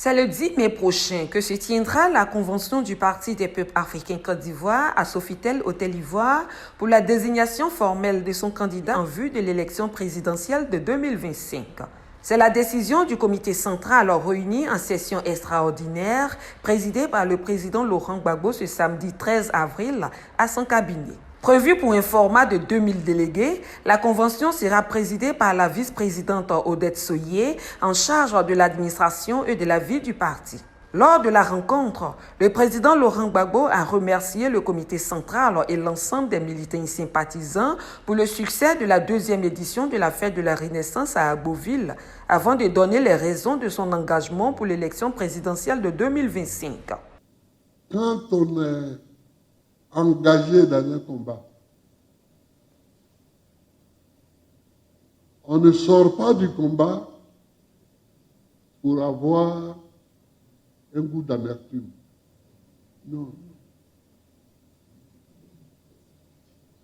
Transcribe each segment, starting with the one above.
C'est le 10 mai prochain que se tiendra la convention du Parti des peuples africains Côte d'Ivoire à Sofitel, Hôtel Ivoire, pour la désignation formelle de son candidat en vue de l'élection présidentielle de 2025. C'est la décision du comité central réuni en session extraordinaire, présidé par le président Laurent Gbagbo ce samedi 13 avril à son cabinet. Prévue pour un format de 2000 délégués, la convention sera présidée par la vice-présidente Odette Soyer, en charge de l'administration et de la vie du parti. Lors de la rencontre, le président Laurent Gbagbo a remercié le comité central et l'ensemble des militants et sympathisants pour le succès de la deuxième édition de la fête de la Renaissance à Agboville, avant de donner les raisons de son engagement pour l'élection présidentielle de 2025. Quand on est engagé dans un combat, on ne sort pas du combat pour avoir un goût d'amertume. Non.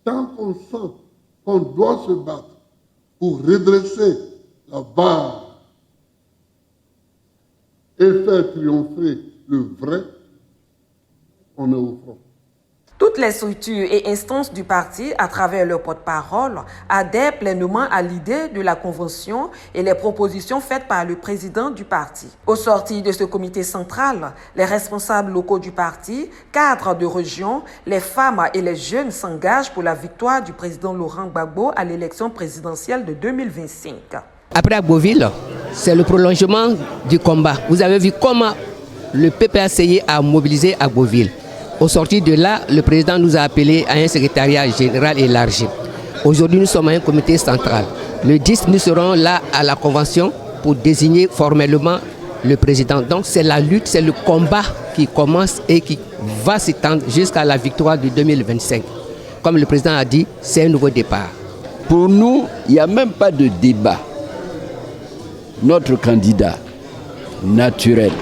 Tant qu'on sent qu'on doit se battre pour redresser la barre et faire triompher le vrai, on est au front. Toutes les structures et instances du parti, à travers leur porte-parole, adhèrent pleinement à l'idée de la convention et les propositions faites par le président du parti. Au sortir de ce comité central, les responsables locaux du parti, cadres de région, les femmes et les jeunes s'engagent pour la victoire du président Laurent Gbagbo à l'élection présidentielle de 2025. Après Agboville, c'est le prolongement du combat. Vous avez vu comment le PPACI a mobilisé Agboville. Au sortir de là, le président nous a appelés à un secrétariat général élargi. Aujourd'hui, nous sommes à un comité central. Le 10, nous serons là à la convention pour désigner formellement le président. Donc c'est la lutte, c'est le combat qui commence et qui va s'étendre jusqu'à la victoire de 2025. Comme le président a dit, c'est un nouveau départ. Pour nous, il n'y a même pas de débat. Notre candidat naturel,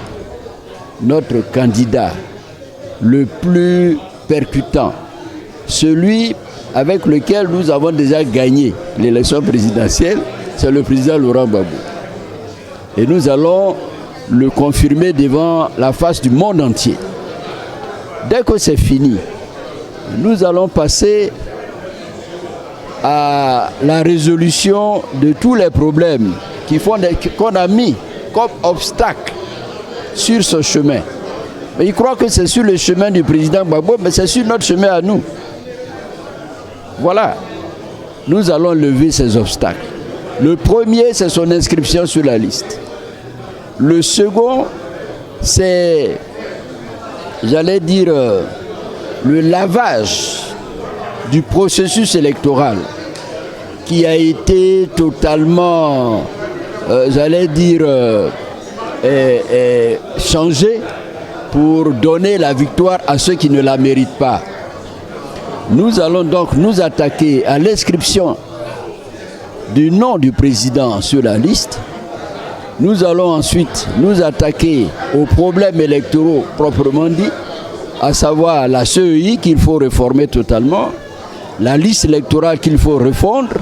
notre candidat le plus percutant, celui avec lequel nous avons déjà gagné l'élection présidentielle, c'est le président Laurent Gbagbo. Et nous allons le confirmer devant la face du monde entier. Dès que c'est fini, nous allons passer à la résolution de tous les problèmes qu'on a mis comme obstacle sur ce chemin. Mais il croit que c'est sur le chemin du président Gbagbo, mais c'est sur notre chemin à nous. Voilà. Nous allons lever ces obstacles. Le premier, c'est son inscription sur la liste. Le second, c'est, j'allais dire, le lavage du processus électoral qui a été totalement, j'allais dire, changé pour donner la victoire à ceux qui ne la méritent pas. Nous allons donc nous attaquer à l'inscription du nom du président sur la liste. Nous allons ensuite nous attaquer aux problèmes électoraux proprement dit, à savoir la CEI qu'il faut réformer totalement, la liste électorale qu'il faut refondre.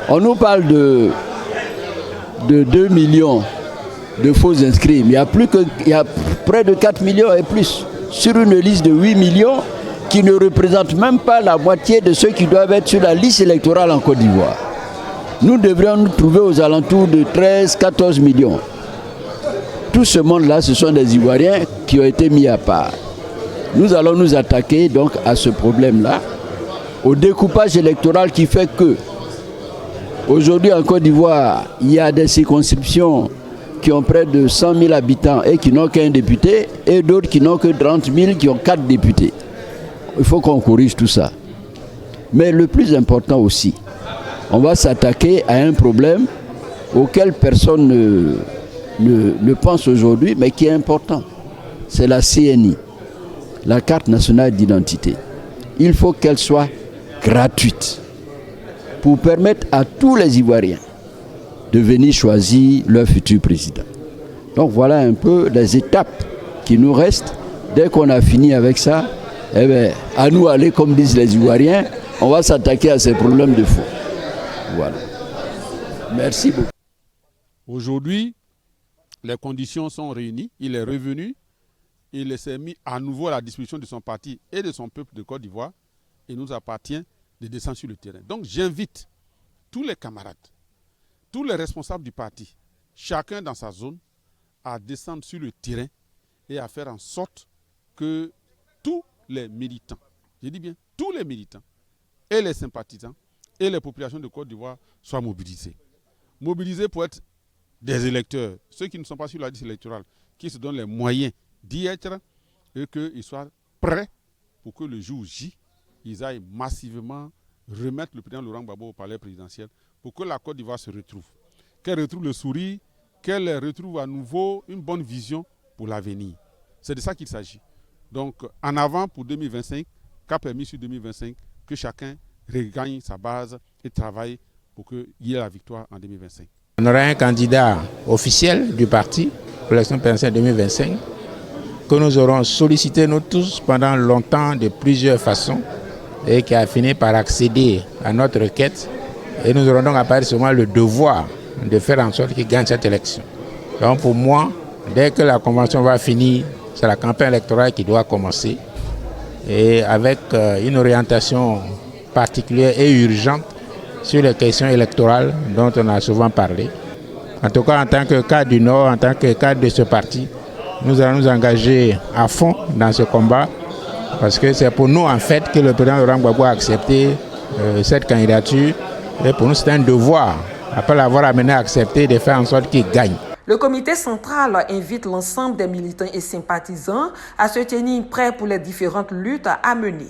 On nous parle de 2 millions de faux inscrits, mais il y a près de 4 millions et plus sur une liste de 8 millions qui ne représente même pas la moitié de ceux qui doivent être sur la liste électorale en Côte d'Ivoire. Nous devrions nous trouver aux alentours de 13-14 millions. Tout ce monde-là, ce sont des Ivoiriens qui ont été mis à part. Nous allons nous attaquer donc à ce problème-là, au découpage électoral qui fait que aujourd'hui en Côte d'Ivoire, il y a des circonscriptions qui ont près de 100 000 habitants et qui n'ont qu'un député, et d'autres qui n'ont que 30 000 qui ont 4 députés. Il faut qu'on corrige tout ça. Mais le plus important aussi, on va s'attaquer à un problème auquel personne ne pense aujourd'hui, mais qui est important. C'est la CNI, la carte nationale d'identité. Il faut qu'elle soit gratuite pour permettre à tous les Ivoiriens de venir choisir leur futur président. Donc voilà un peu les étapes qui nous restent. Dès qu'on a fini avec ça, eh bien, à nous aller, comme disent les Ivoiriens, on va s'attaquer à ces problèmes de fond. Voilà. Merci beaucoup. Aujourd'hui, les conditions sont réunies, il est revenu, il s'est mis à nouveau à la disposition de son parti et de son peuple de Côte d'Ivoire. Il nous appartient de descendre sur le terrain. Donc j'invite tous les camarades, tous les responsables du parti, chacun dans sa zone, à descendre sur le terrain et à faire en sorte que tous les militants, je dis bien tous les militants, et les sympathisants, et les populations de Côte d'Ivoire soient mobilisés. Mobilisés pour être des électeurs, ceux qui ne sont pas sur la liste électorale, qui se donnent les moyens d'y être, et qu'ils soient prêts pour que le jour J, ils aillent massivement remettre le président Laurent Gbagbo au palais présidentiel pour que la Côte d'Ivoire se retrouve. Qu'elle retrouve le sourire, qu'elle retrouve à nouveau une bonne vision pour l'avenir. C'est de ça qu'il s'agit. Donc, en avant pour 2025, qu'a permis sur 2025 que chacun regagne sa base et travaille pour qu'il y ait la victoire en 2025. On aura un candidat officiel du parti pour l'élection présidentielle 2025 que nous aurons sollicité nous tous pendant longtemps de plusieurs façons et qui a fini par accéder à notre requête. Et nous aurons donc à partir de ce moment le devoir de faire en sorte qu'il gagne cette élection. Donc pour moi, dès que la convention va finir, c'est la campagne électorale qui doit commencer et avec une orientation particulière et urgente sur les questions électorales dont on a souvent parlé. En tout cas, en tant que cadre du Nord, en tant que cadre de ce parti, nous allons nous engager à fond dans ce combat parce que c'est pour nous en fait que le président Laurent Gbagbo a accepté cette candidature et pour nous c'est un devoir, après l'avoir amené à accepter, de faire en sorte qu'il gagne. Le comité central invite l'ensemble des militants et sympathisants à se tenir prêts pour les différentes luttes à mener.